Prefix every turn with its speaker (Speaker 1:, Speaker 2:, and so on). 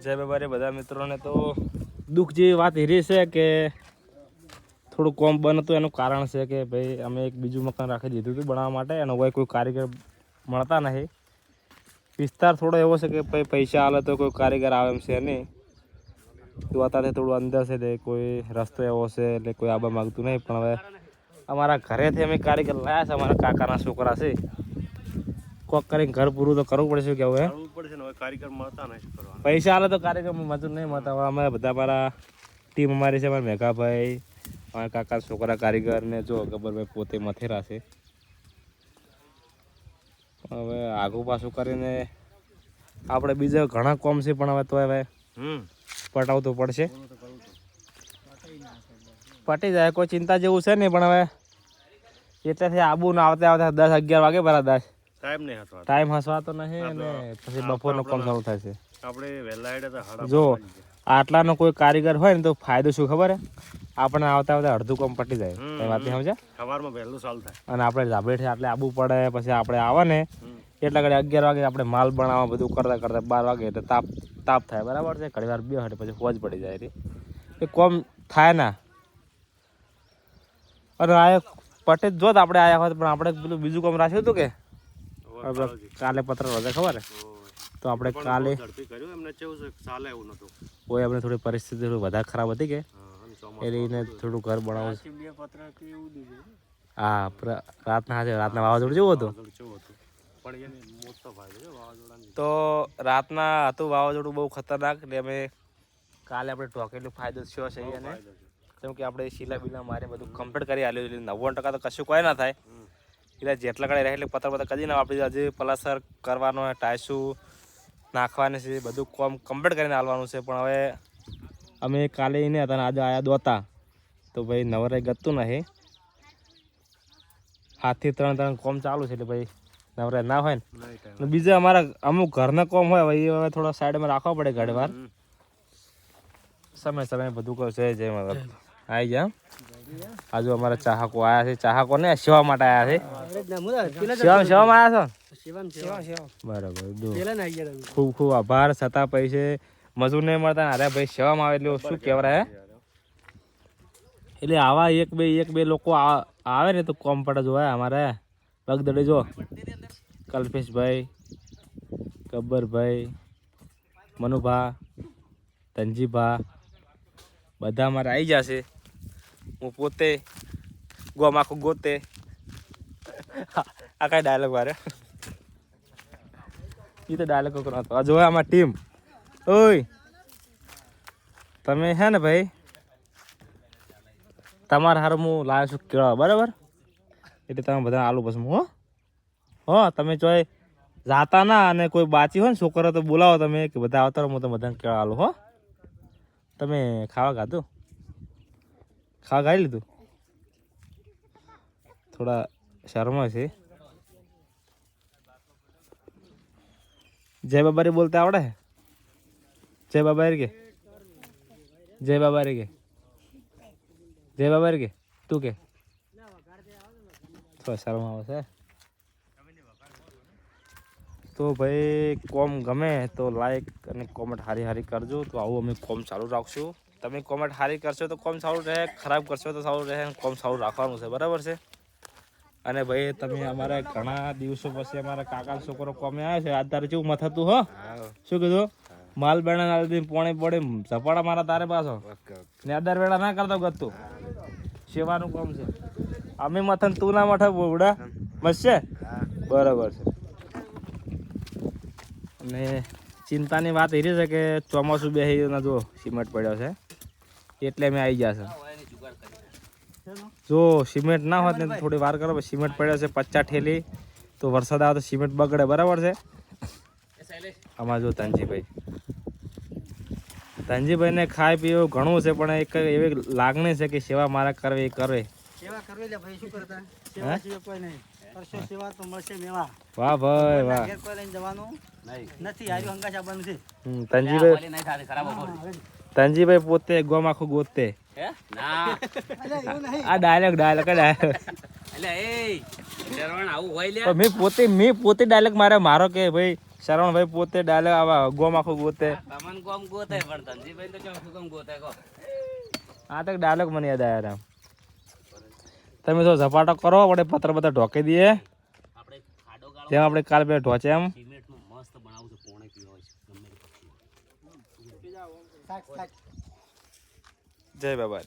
Speaker 1: જય બાબા બધા મિત્રોને તો દુઃખ જેવી વાત એરી છે કે થોડું કોમ બંધ હતું. એનું કારણ છે કે ભાઈ અમે એક બીજું મકાન રાખી દીધું હતું બનાવવા માટે, અને હોય કોઈ કારીગર મળતા નહીં. વિસ્તાર થોડો એવો છે કે ભાઈ પૈસા આલે તો કોઈ કારીગર આવે એમ છે નહીં. તો અત્યારે થોડું અંદર છે તે કોઈ રસ્તો એવો છે એટલે કોઈ આવવા માગતું નહીં. પણ હવે અમારા ઘરેથી અમે કારીગર લાવ્યા છે, અમારા કાકાના છોકરા છે. કોક કરીને ઘર પૂરું તો કરવું પડશે. કેવું હે
Speaker 2: કરવું પડશે ને, હવે કારીગર મળતા નહીં, શું કરવાનું?
Speaker 1: પૈસા આલે તો કારીગર મજૂર નહીં મળતા. હવે અમે બધા મારા ટીમ અમારી છે, મારા મેઘાભાઈ, અમારા કાકા છોકરા કારીગર ને જો ગબ્બરભાઈ પોતે મથેરા છે. હવે આગું પાછું કરીને આપણે બીજા ઘણા કોમ છે, પણ હવે તો હવે પટાવતું પડશે. પટી જાય, કોઈ ચિંતા જેવું છે નહીં. પણ હવે એટલેથી આબુ ના આવતા આવતા 10-11 વાગે બરાબર ટાઈમ હસવાતો નહીં, અને પછી બપોરનો કામ ચાલુ થાય છે.
Speaker 2: આપણે વહેલા હેડે તો
Speaker 1: જો આટલાનો કોઈ કારીગર હોય ને તો ફાયદો શું ખબર હે, આપણે આવતા આવતા અડધું કામ પટી જાય. એ વાત નહીં સમજ્યા?
Speaker 2: સવારમાં વહેલું ચાલુ થાય,
Speaker 1: અને આપણે ધાબેઠે આટલે આવવું પડે. પછી આપણે આવે ને એટલા ઘડી 11 વાગે આપણે માલ બનાવવા બધું કરતા કરતા 12 વાગે એટલે તાપ થાય. બરાબર છે? ઘણી વાર બે હટે પછી ફોજ પડી જાય. એ કોમ થાય ના. અને આ પટે જો આપણે આવ્યા હોત, પણ આપણે પેલું બીજું કામ રાખ્યું હતું કે કાલે પત્ર રજા ખબર હે, તો આપણે કાલે કોઈ આપણે થોડી પરિસ્થિતિ થોડી વધારે ખરાબ હતી કે એટલે એને થોડું ઘર બનાવવું. હા, રાતના વાવાઝોડું જેવું હતું. તો રાતના હતું વાવાઝોડું બહુ ખતરનાક. એટલે અમે કાલે આપણે ઢોકેલું ફાયદો થયો છે એને, કેમ કે આપણે શીલા બીલા મારી બધું કમ્પ્લીટ કરી આલ્યું. એટલે 90% તો કશું કોઈ ના થાય. એટલે જેટલા કડે રહે એટલે પત્ર કદી ના આપણી હજી પ્લાસ્ટર કરવાનો, ટાઈસું નાખવાની છે, બધું કોમ કમ્પ્લીટ કરીને આવવાનું છે. પણ હવે અમે કાલે એને હતા ને આજે આયા દોતા, તો ભાઈ નવરાઈ ગતું નહીં. 7 થી 3 કોમ ચાલુ છે, એટલે ભાઈ નવરાઈ ના હોય ને. બીજા અમારા અમુક ઘરના કોમ હોય એ હવે થોડા સાઈડમાં રાખવા પડે ઘણી વાર. સમય બધું કહે છે. જય માતા આવી જા. આજુ અમારા ચાહકો આવ્યા છે. ચાહકો ને સેવા માટે આવ્યા છે. સેવામાં આવ્યા છો? બરાબર. ખૂબ ખૂબ આભાર. છતાં પૈસે મજૂર નહીં મળતા. અરે ભાઈ સેવામાં આવે એટલે શું કહેવાય હે. એટલે આવા એક બે લોકો આવે ને તો કોમ પડે જોવાય. અમારે પગદડી જો કલ્પેશભાઈ, ગબ્બરભાઈ, મનુભા, ધનજીભા બધા અમારે આવી જશે. હું પોતે ગોમ આખું ગોતે. આ કઈ ડાયલોગ મારે એ તો ડાયલોગ કરો. જો આમાં ટીમ ઓય તમે હે ને ભાઈ, તમારા હારું હું લાવ્યો છું કેળા. બરાબર? એટલે તમે બધા આલુ પસંદ હો તમે ચોય જાતા ના, અને કોઈ બાચી હોય ને છોકરો તો બોલાવો તમે કે બધા આવતા રહો. હું તો બધાને કેળા આલું. હો તમે ખાવા ખાધું? ખાવા ખાઈ લીધું? થોડા શર્મા છે. જય બાબા રે બોલતા આવડે? જય બાબા રે કે જય બાબા રે કે જય બાબા રે કે તું કે થોડા શર્મા આવે છે. તો ભાઈ કોમ ગમે તો લાઈક અને કોમેન્ટ હારી કરજો. તો આવું અમે કોમ ચાલુ રાખશું. તમે કોમેન્ટ હારી કરશો તો કોમ સારું રહે, ખરાબ કરશો તો સારું રહે. કોમ સારું રાખવાનું છે. બરાબર છે? અને ભાઈ તમે અમારા ઘણા દિવસો પછી અમારા કાકા છોકરો કોમે આવ્યો છે. આજ તારે કેવું મથતું હો? શું કીધું? માલ બેડા પોણે પોણે ઝપાડા મારા તારે પાછો ને અદર વેળા ના કરતો ગતું. સેવાનું કામ છે. અમે મથન તું ના મઠે બોડા મસ્ત છે. બરાબર છે. અને ચિંતાની વાત એ છે કે ચોમાસું બેસી જો સિમેન્ટ પડ્યો છે એટલે અમે આવી ગયા છે. જો સિમેન્ટ ના હોત ને થોડી વાર કરો. સિમેન્ટ પડ્યો છે 50 ઠેલી. તો વરસાદ આવે તો સિમેન્ટ બગડે. બરાબર છે? આમાં જો ધનજીભાઈને ખાઈ પીવું ઘણું છે, પણ એક એવી લાગણી છે કે સેવા મારા કરવી કરે. વાહ ભાઈ વાહ. ધનજીભાઈ પોતે ગોમ આખું ગોતે. આ ડાયલોગ મેં પોતે ડાયલોગ મારો કે ભાઈ શરવણભાઈ પોતે ડાયલોગ આવા ગોમ આખું ગોતે.
Speaker 3: તમને કોમ ગોતે પણ ધનજીભાઈ તો ચોખ્ખું કોમ ગોતે કો.
Speaker 1: આ તો ડાયલોગ મને યાદ આવ્યા રામ. તમે તો ઝપાટો કરો આપણે પત્ર બધા ઢોકી દઈએ
Speaker 3: આપણે ખાડો ગાળો
Speaker 1: જેમ આપણે કાલ બે ઢોચે એમ.
Speaker 3: સિમેન્ટનું મસ્ત બનાવું છે પોણે પીવો છે ગમે તે પક્ષી.
Speaker 1: જય બાબા.